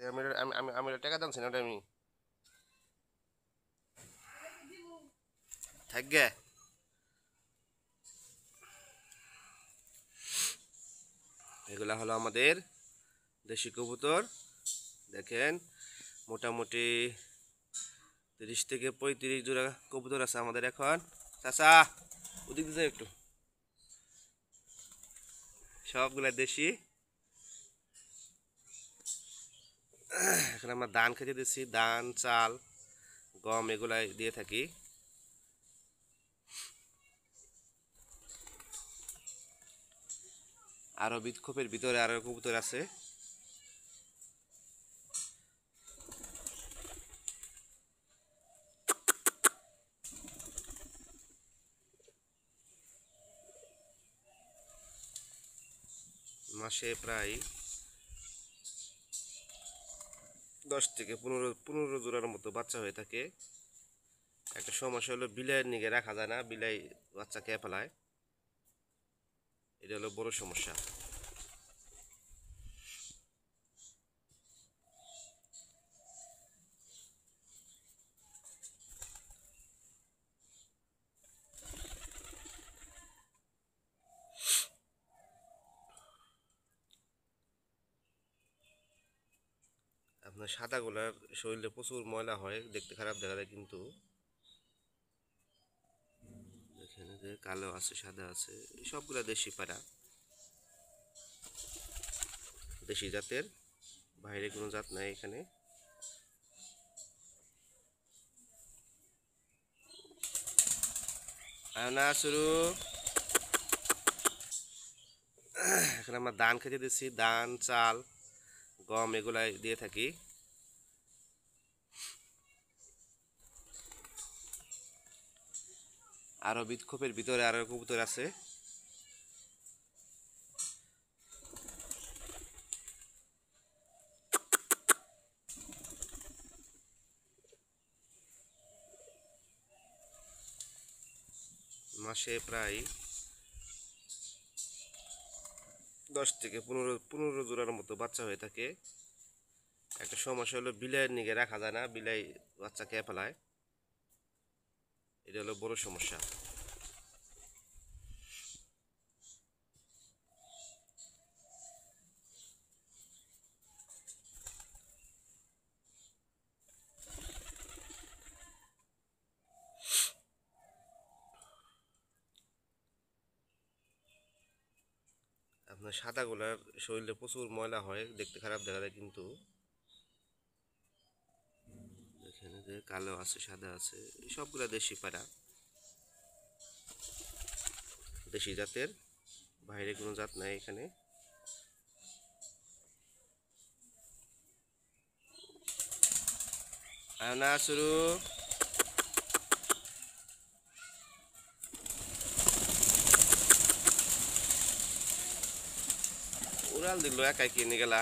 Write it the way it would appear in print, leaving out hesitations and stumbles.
আমি আমি আমি আমি টাকা দামছি না, ওটা আমি থাকবে। এগুলা হলো আমাদের দেশি কবুতর। দেখেন মোটামুটি 30 থেকে 35 জোড়া কবুতর আছে আমাদের এখন। চাচা ওদিক দিয়ে একটু, সবগুলা দেশি। এখন আমরা ধান খেতে দিচ্ছি, ধান চাল গম এগুলাই দিয়ে থাকি। আরো খোপের ভিতরে আরো কবুতর আছে। মাসে প্রায় 10 থেকে 15 জোড়ার মতো বাচ্চা হয়ে থাকে। একটা সমস্যা হলো বিলাইয়ের নিগে রাখা যায় না, বিলাই বাচ্চা খেয়ে ফেলায়, এটা হলো বড় সমস্যা। আপনার সাদাগুলার শরীরে প্রচুর ময়লা হয়, দেখতে খারাপ দেখা যায়, কিন্তু এখানে যে কালো আছে সাদা আছে সবগুলা দেশি পাড়া, দেশি জাতের, বাইরে কোনো জাত নাই এখানে। না শুরু। এখন আমরা ধান খেতে দিচ্ছি, ধান চাল গম এগুলাই দিয়ে থাকি। আরো খোপের ভিতরে আরো কবুতর আছে। মাসে প্রায় 10 থেকে 15 জোড়ার মতো বাচ্চা হয়ে থাকে। একটা সমস্যা হলো বিলাইয়ের নিগে রাখা যায় না, বিলাই বাচ্চা খেয়ে ফেলায়, এটা হলো বড় সমস্যা। আপনার সাদাগুলার শরীরে প্রচুর ময়লা হয়, দেখতে খারাপ দেখা যায়, কিন্তু এখানে যে কালো আছে সাদা আছে সবগুলা দেশি পাড়া, দেশি জাতের, বাইরে কোনো জাত নাই এখানে। না শুরু। উড়াল দিল একাই কিনে গেলা।